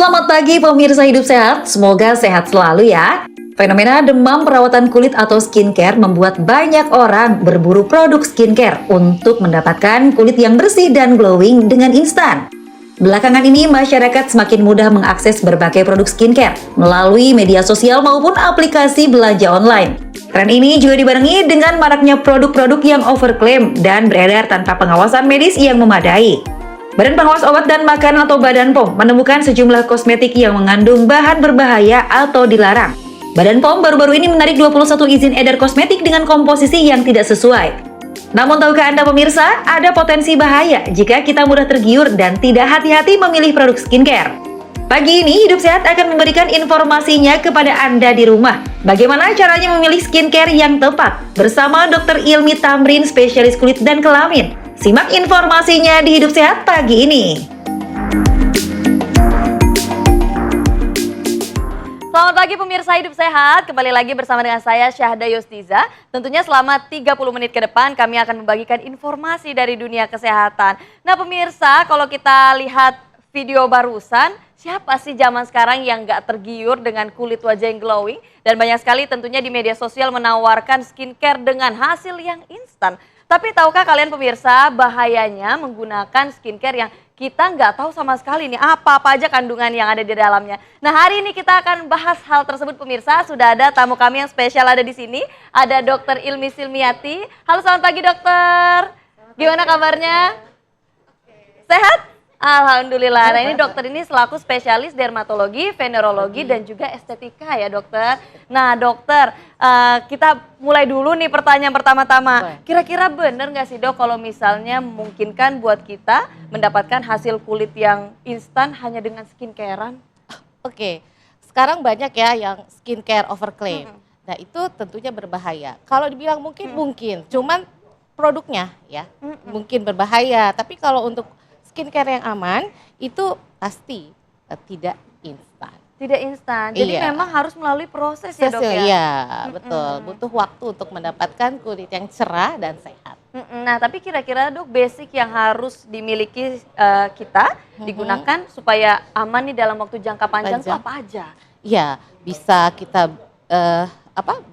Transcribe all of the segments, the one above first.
Selamat pagi pemirsa hidup sehat, semoga sehat selalu ya. Fenomena demam perawatan kulit atau skincare membuat banyak orang berburu produk skincare untuk mendapatkan kulit yang bersih dan glowing dengan instan. Belakangan ini masyarakat semakin mudah mengakses berbagai produk skincare melalui media sosial maupun aplikasi belanja online. Tren ini juga dibarengi dengan maraknya produk-produk yang overklaim dan beredar tanpa pengawasan medis yang memadai. Badan Pengawas Obat dan Makanan atau Badan POM menemukan sejumlah kosmetik yang mengandung bahan berbahaya atau dilarang. Badan POM baru-baru ini menarik 21 izin edar kosmetik dengan komposisi yang tidak sesuai. Namun tahukah Anda pemirsa, ada potensi bahaya jika kita mudah tergiur dan tidak hati-hati memilih produk skincare. Pagi ini Hidup Sehat akan memberikan informasinya kepada Anda di rumah. Bagaimana caranya memilih skincare yang tepat bersama Dr. Ilmi Tamrin, spesialis kulit dan kelamin. Simak informasinya di Hidup Sehat pagi ini. Selamat pagi pemirsa Hidup Sehat, kembali lagi bersama dengan saya Syahda Yostiza. Tentunya selama 30 menit ke depan kami akan membagikan informasi dari dunia kesehatan. Nah pemirsa, kalau kita lihat video barusan, siapa sih zaman sekarang yang gak tergiur dengan kulit wajah yang glowing? Dan banyak sekali tentunya di media sosial menawarkan skincare dengan hasil yang instan. Tapi tahukah kalian pemirsa bahayanya menggunakan skincare yang kita nggak tahu sama sekali nih apa-apa aja kandungan yang ada di dalamnya. Nah hari ini kita akan bahas hal tersebut pemirsa. Sudah ada tamu kami yang spesial ada di sini. Ada Dr. Ilmi Silmiati. Halo selamat pagi dokter. Gimana kabarnya? Sehat? Alhamdulillah. Nah ini dokter ini selaku spesialis dermatologi, venerologi dan juga estetika ya dokter. Nah dokter, kita mulai dulu nih pertanyaan pertama-tama. Kira-kira bener nggak sih dok kalau misalnya memungkinkan buat kita mendapatkan hasil kulit yang instan hanya dengan skincarean? Oke, sekarang banyak ya yang skincare overclaim. Nah itu tentunya berbahaya. Kalau dibilang mungkin, cuman produknya ya mungkin berbahaya. Tapi kalau untuk skincare yang aman itu pasti tidak instan. Tidak instan, jadi Iya. memang harus melalui proses ya dok ya? Iya, betul. Butuh waktu untuk mendapatkan kulit yang cerah dan sehat. Nah tapi kira-kira dok basic yang harus dimiliki kita digunakan supaya aman nih dalam waktu jangka panjang itu apa aja? Iya, bisa kita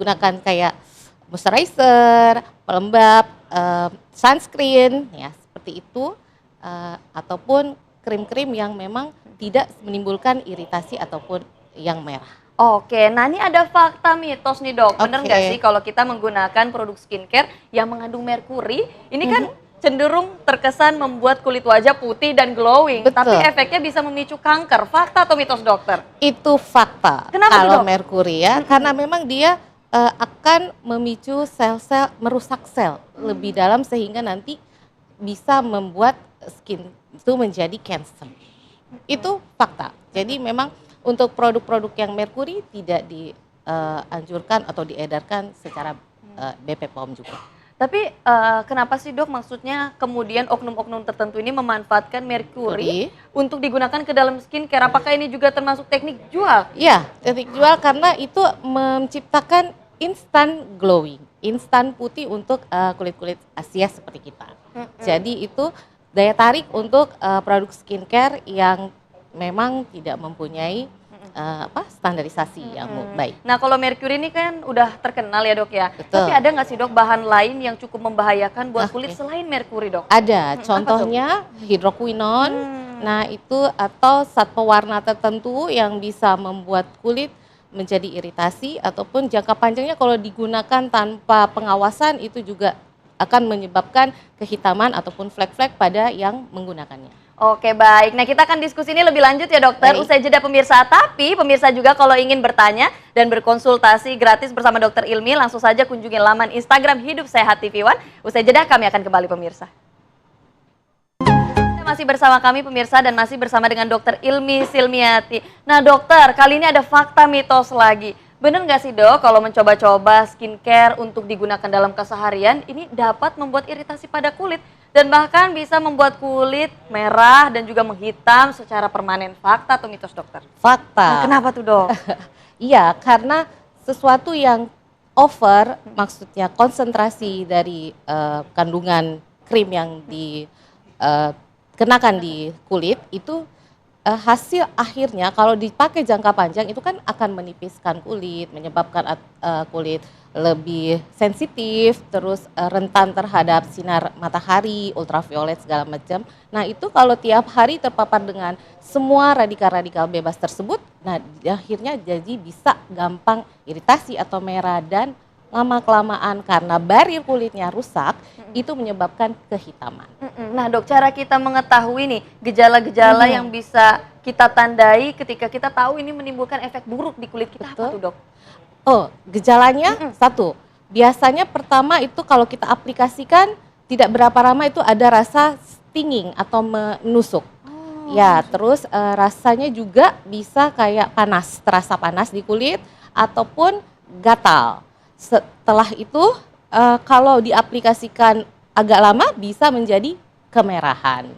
gunakan kayak moisturizer, pelembab, sunscreen ya seperti itu. Ataupun krim-krim yang memang tidak menimbulkan iritasi ataupun yang merah. Oke, nah ini ada fakta mitos nih dok, bener nggak Oke. sih kalau kita menggunakan produk skincare yang mengandung merkuri, ini kan cenderung terkesan membuat kulit wajah putih dan glowing, Betul. tapi efeknya bisa memicu kanker, fakta atau mitos dokter? Itu fakta. Kenapa tuh, kalau Dok? merkuri ya, karena memang dia akan memicu sel-sel, merusak sel lebih dalam sehingga nanti bisa membuat skin itu menjadi cancer. Itu fakta. Jadi memang untuk produk-produk yang merkuri tidak dianjurkan atau diedarkan secara BP POM juga. Tapi kenapa sih dok maksudnya kemudian oknum-oknum tertentu ini memanfaatkan merkuri untuk digunakan ke dalam skincare? Apakah ini juga termasuk teknik jual? Iya, teknik jual karena itu menciptakan instant glowing, instan putih untuk kulit-kulit Asia seperti kita. Jadi itu daya tarik untuk produk skincare yang memang tidak mempunyai standarisasi yang baik. Nah kalau merkuri ini kan udah terkenal ya dok ya. Betul. Tapi ada nggak sih dok bahan lain yang cukup membahayakan buat kulit selain merkuri dok? Ada, contohnya hidroquinone, nah itu atau zat pewarna tertentu yang bisa membuat kulit menjadi iritasi ataupun jangka panjangnya kalau digunakan tanpa pengawasan itu juga akan menyebabkan kehitaman ataupun flek-flek pada yang menggunakannya. Oke baik, nah kita akan diskusi ini lebih lanjut ya dokter, Baik. usai jeda pemirsa. Tapi pemirsa juga kalau ingin bertanya dan berkonsultasi gratis bersama dokter Ilmi, langsung saja kunjungi laman Instagram Hidup Sehat TV One. Usai jeda kami akan kembali pemirsa. Masih bersama kami pemirsa dan masih bersama dengan dokter Ilmi Silmiati. Nah dokter, kali ini ada fakta mitos lagi. Bener nggak sih dok kalau mencoba-coba skincare untuk digunakan dalam keseharian ini dapat membuat iritasi pada kulit dan bahkan bisa membuat kulit merah dan juga menghitam secara permanen? Fakta atau mitos dokter? Fakta. Nah, kenapa tuh dok? Iya, karena sesuatu yang over, maksudnya konsentrasi dari kandungan krim yang dikenakan di kulit itu hasil akhirnya kalau dipakai jangka panjang itu kan akan menipiskan kulit, menyebabkan kulit lebih sensitif, terus rentan terhadap sinar matahari, ultraviolet segala macam. Nah itu kalau tiap hari terpapar dengan semua radikal-radikal bebas tersebut, nah akhirnya jadi bisa gampang iritasi atau merah dan lama-kelamaan karena barir kulitnya rusak, itu menyebabkan kehitaman. Nah dok, cara kita mengetahui nih gejala-gejala yang bisa kita tandai ketika kita tahu ini menimbulkan efek buruk di kulit kita apa tuh dok? Oh, gejalanya satu, biasanya pertama itu kalau kita aplikasikan tidak berapa lama itu ada rasa stinging atau menusuk. Ya, terus rasanya juga bisa kayak panas, terasa panas di kulit ataupun gatal. Setelah itu kalau diaplikasikan agak lama bisa menjadi kemerahan.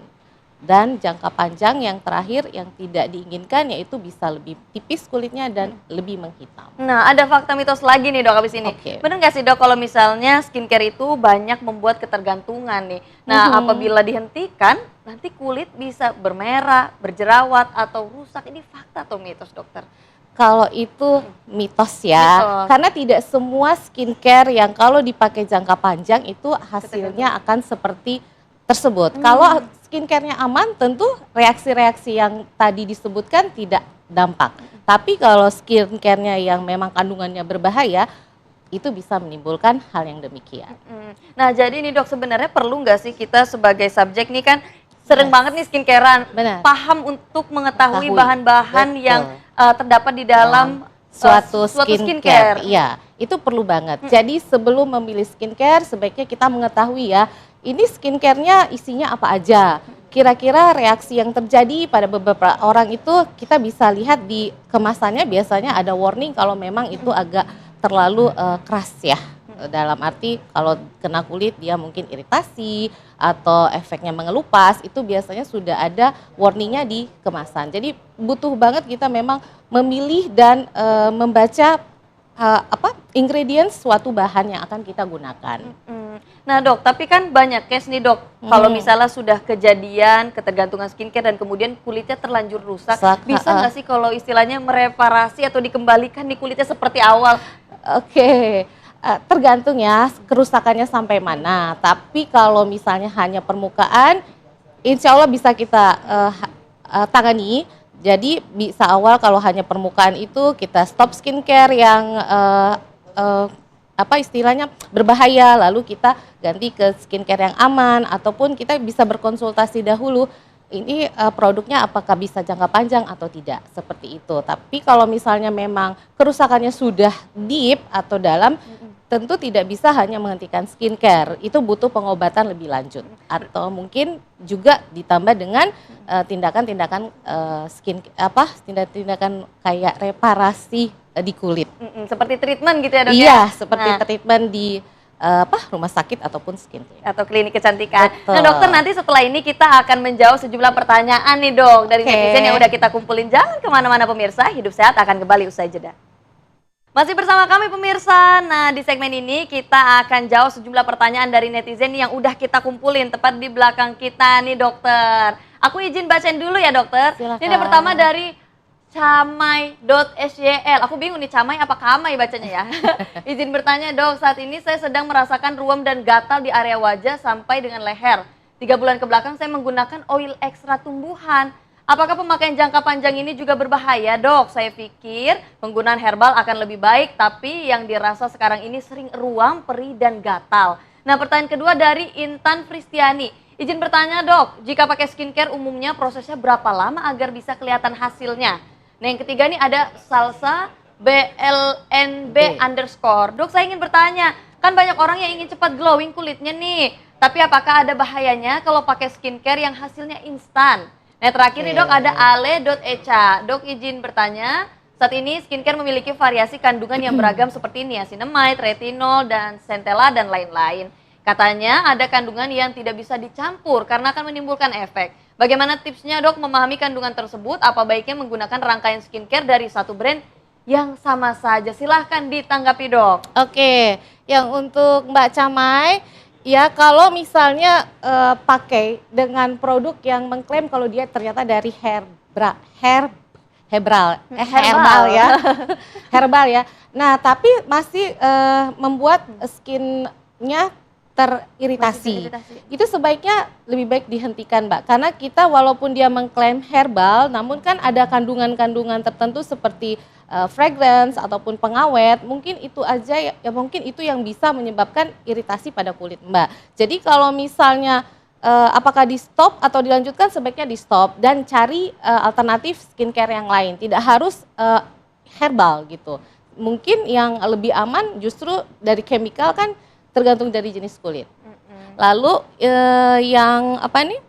Dan jangka panjang yang terakhir yang tidak diinginkan yaitu bisa lebih tipis kulitnya dan lebih menghitam. Nah ada fakta mitos lagi nih dok abis ini. Bener nggak sih dok kalau misalnya skincare itu banyak membuat ketergantungan nih. Nah apabila dihentikan nanti kulit bisa bermerah, berjerawat atau rusak. Ini fakta atau mitos dokter? Kalau itu mitos ya, karena tidak semua skincare yang kalau dipakai jangka panjang itu hasilnya akan seperti tersebut. Kalau skincare-nya aman, tentu reaksi-reaksi yang tadi disebutkan tidak dampak. Tapi kalau skincare-nya yang memang kandungannya berbahaya, itu bisa menimbulkan hal yang demikian. Nah jadi nih dok, sebenarnya perlu nggak sih kita sebagai subjek nih kan sering banget nih skincarean, paham untuk mengetahui bahan-bahan yang terdapat di dalam suatu skincare. Iya, itu perlu banget. Jadi sebelum memilih skincare sebaiknya kita mengetahui ya, ini skincare-nya isinya apa aja. Kira-kira reaksi yang terjadi pada beberapa orang itu kita bisa lihat di kemasannya, biasanya ada warning kalau memang itu agak terlalu keras ya. Dalam arti kalau kena kulit dia mungkin iritasi atau efeknya mengelupas, itu biasanya sudah ada warningnya di kemasan. Jadi butuh banget kita memang memilih dan membaca ingredients suatu bahan yang akan kita gunakan. Nah dok, tapi kan banyak case nih dok, kalau misalnya sudah kejadian ketergantungan skincare dan kemudian kulitnya terlanjur rusak, bisa nggak sih kalau istilahnya mereparasi atau dikembalikan di kulitnya seperti awal? Oke. Tergantung ya kerusakannya sampai mana, tapi kalau misalnya hanya permukaan, insya Allah bisa kita tangani. Jadi bisa awal kalau hanya permukaan itu kita stop skincare yang istilahnya berbahaya, lalu kita ganti ke skincare yang aman, ataupun kita bisa berkonsultasi dahulu ini produknya apakah bisa jangka panjang atau tidak, seperti itu. Tapi kalau misalnya memang kerusakannya sudah deep atau dalam, tentu tidak bisa hanya menghentikan skincare, itu butuh pengobatan lebih lanjut. Atau mungkin juga ditambah dengan tindakan-tindakan tindakan kayak reparasi di kulit. Seperti treatment gitu ya dok? Iya, seperti treatment di rumah sakit ataupun skincare atau klinik kecantikan. Nah dokter, nanti setelah ini kita akan menjawab sejumlah pertanyaan nih dok dari netizen yang udah kita kumpulin. Jangan kemana-mana pemirsa, Hidup Sehat akan kembali usai jeda. Masih bersama kami pemirsa. Nah di segmen ini kita akan jawab sejumlah pertanyaan dari netizen yang udah kita kumpulin tepat di belakang kita nih dokter. Aku izin bacain dulu ya dokter. Silakan. Ini yang pertama dari camai.syl. Aku bingung nih camai apa kamai bacanya ya. Izin bertanya dok, saat ini saya sedang merasakan ruam dan gatal di area wajah sampai dengan leher. 3 bulan ke belakang saya menggunakan oil ekstra tumbuhan. Apakah pemakaian jangka panjang ini juga berbahaya dok? Saya pikir penggunaan herbal akan lebih baik, tapi yang dirasa sekarang ini sering ruam, perih, dan gatal. Nah pertanyaan kedua dari Intan Fristiani. Izin bertanya dok, jika pakai skincare umumnya prosesnya berapa lama agar bisa kelihatan hasilnya? Nah yang ketiga nih ada Salsa BLNB _ Dok saya ingin bertanya, kan banyak orang yang ingin cepat glowing kulitnya nih, tapi apakah ada bahayanya kalau pakai skincare yang hasilnya instan? Nah terakhir nih dok ada ale.eca. Dok izin bertanya, saat ini skincare memiliki variasi kandungan yang beragam seperti niacinamide, retinol, dan centella, dan lain-lain. Katanya ada kandungan yang tidak bisa dicampur karena akan menimbulkan efek. Bagaimana tipsnya dok memahami kandungan tersebut? Apa baiknya menggunakan rangkaian skincare dari satu brand yang sama saja? Silahkan ditanggapi dok. Oke, yang untuk Mbak Camai, ya kalau misalnya pakai dengan produk yang mengklaim kalau dia ternyata dari herbal ya. Herbal ya. Nah, tapi masih membuat skinnya teriritasi. Itu sebaiknya lebih baik dihentikan, Mbak. Karena kita walaupun dia mengklaim herbal, namun kan ada kandungan-kandungan tertentu seperti fragrance ataupun pengawet, mungkin itu aja ya mungkin itu yang bisa menyebabkan iritasi pada kulit, Mbak. Jadi kalau misalnya apakah di stop atau dilanjutkan, sebaiknya di stop dan cari alternatif skincare yang lain. Tidak harus herbal gitu. Mungkin yang lebih aman justru dari chemical kan tergantung dari jenis kulit. Lalu yang apa nih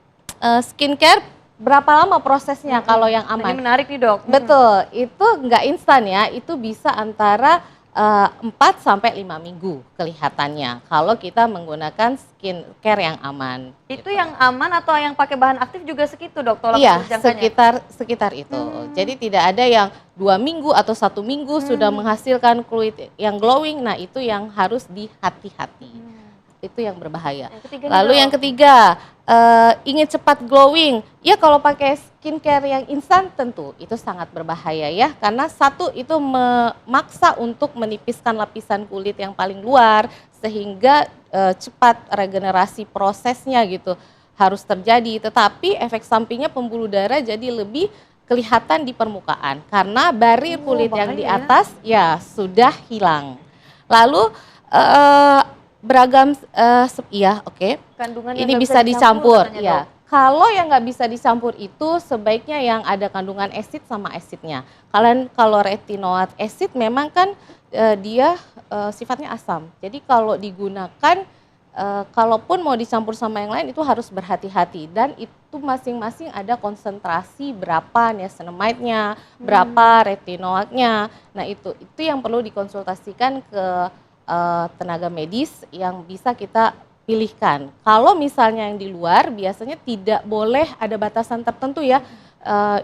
skincare berapa lama prosesnya kalau yang aman? Ini menarik nih dok. Betul, itu nggak instan ya, itu bisa antara 4 sampai 5 minggu kelihatannya kalau kita menggunakan skincare yang aman. Itu yang aman atau yang pakai bahan aktif juga segitu dok? Tolak Iya, ukur jangkanya? sekitar itu. Jadi tidak ada yang 2 minggu atau 1 minggu sudah menghasilkan kulit yang glowing. Nah itu yang harus dihati-hati. Itu yang berbahaya. Yang ketiga nih, Lalu Dok. yang ketiga, ingin cepat glowing. Ya kalau pakai skincare yang instan tentu itu sangat berbahaya ya. Karena satu itu memaksa untuk menipiskan lapisan kulit yang paling luar. Sehingga cepat regenerasi prosesnya gitu harus terjadi. Tetapi efek sampingnya pembuluh darah jadi lebih kelihatan di permukaan. Karena barir kulit yang di bahaya ya. atas ya sudah hilang. Lalu beragam iya oke. Kandungan yang Ini nggak bisa dicampur katanya, ya. Dok. Kalau yang nggak bisa dicampur itu sebaiknya yang ada kandungan asid sama asidnya. Kalau retinoid acid memang kan dia sifatnya asam. Jadi kalau digunakan kalaupun mau dicampur sama yang lain itu harus berhati-hati dan itu masing-masing ada konsentrasi berapa niacinamide-nya, berapa retinoidnya. Nah itu yang perlu dikonsultasikan ke tenaga medis yang bisa kita pilihkan. Kalau misalnya yang di luar biasanya tidak boleh ada batasan tertentu ya.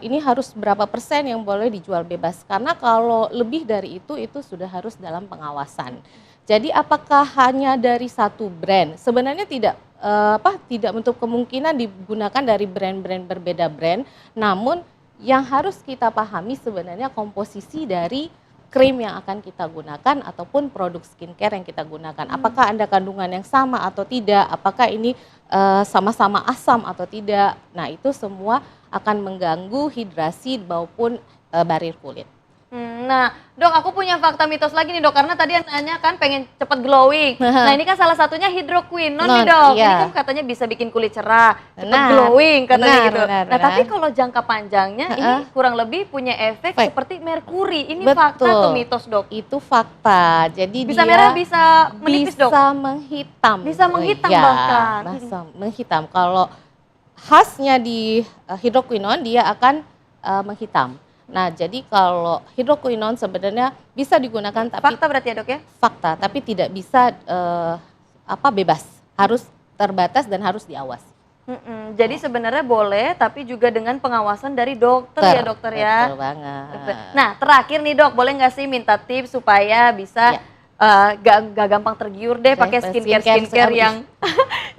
Ini harus berapa persen yang boleh dijual bebas. Karena kalau lebih dari itu sudah harus dalam pengawasan. Jadi apakah hanya dari satu brand? Sebenarnya tidak menutup kemungkinan digunakan dari brand-brand berbeda brand. Namun yang harus kita pahami sebenarnya komposisi dari krim yang akan kita gunakan ataupun produk skincare yang kita gunakan. Apakah ada kandungan yang sama atau tidak? Apakah ini sama-sama asam atau tidak? Nah itu semua akan mengganggu hidrasi maupun barir kulit. Nah, dok, aku punya fakta mitos lagi nih dok, karena tadi yang nanya kan pengen cepet glowing. Nah ini kan salah satunya hidroquinone nih dok. Iya. Ini kan katanya bisa bikin kulit cerah, cepet Benar. glowing katanya Benar, gitu. benar, Nah benar. tapi kalau jangka panjangnya ini kurang lebih punya efek seperti merkuri. Ini fakta Betul. atau mitos dok? Itu fakta. Jadi Bisa dia merah, bisa menipis dok? bisa menghitam. Bisa menghitam Iya, bahkan. bisa menghitam. Kalau khasnya di hidroquinone dia akan menghitam. Nah, jadi kalau hidroquinone sebenarnya bisa digunakan tapi Fakta berarti ya dok ya? fakta, tapi tidak bisa bebas. Harus terbatas dan harus diawasi. Jadi sebenarnya boleh, tapi juga dengan pengawasan dari dokter ya dokter ya. Betul banget. Nah terakhir nih dok, boleh nggak sih minta tips supaya bisa Ya. gak gampang tergiur deh pakai skincare Skincare yang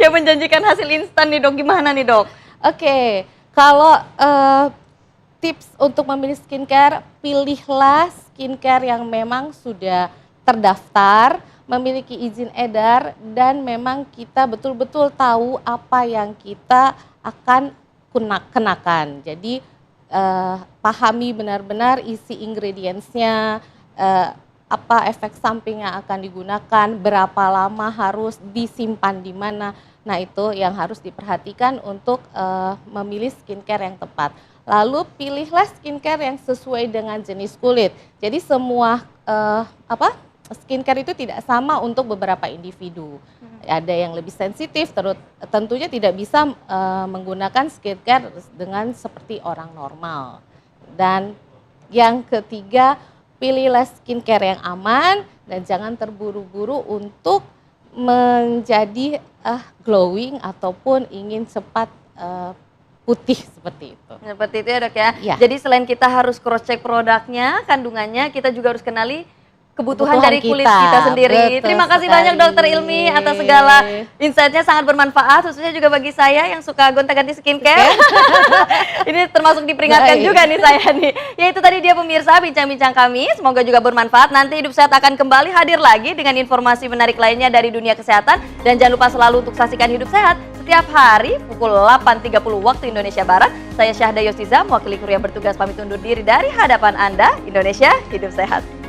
yang menjanjikan hasil instan nih dok, gimana nih dok? Oke, kalau tips untuk memilih skincare, pilihlah skincare yang memang sudah terdaftar, memiliki izin edar, dan memang kita betul-betul tahu apa yang kita akan kenakan. Jadi pahami benar-benar isi ingredients-nya, apa efek samping yang akan digunakan, berapa lama harus disimpan di mana. Nah itu yang harus diperhatikan untuk memilih skincare yang tepat. Lalu pilihlah skincare yang sesuai dengan jenis kulit. Jadi semua skincare itu tidak sama untuk beberapa individu. Ada yang lebih sensitif, tentunya tidak bisa menggunakan skincare dengan seperti orang normal. Dan yang ketiga, pilihlah skincare yang aman dan jangan terburu-buru untuk menjadi glowing ataupun ingin cepat putih seperti itu. Seperti itu ya dok ya. Ya. Jadi selain kita harus cross check produknya, kandungannya, kita juga harus kenali kebutuhan dari kulit kita. kita sendiri. Betul Terima kasih sekali. banyak Dokter Ilmi atas segala insight-nya, sangat bermanfaat, khususnya juga bagi saya yang suka gonta-ganti skincare. Ini termasuk diperingatkan Baik. juga nih saya nih. Ya itu tadi dia pemirsa bincang-bincang kami, semoga juga bermanfaat. Nanti Hidup Sehat akan kembali hadir lagi dengan informasi menarik lainnya dari dunia kesehatan. Dan jangan lupa selalu untuk saksikan Hidup Sehat setiap hari pukul 8.30 waktu Indonesia Barat. Saya Syahda Yostiza, mewakili kru yang bertugas pamit undur diri dari hadapan Anda. Indonesia Hidup Sehat.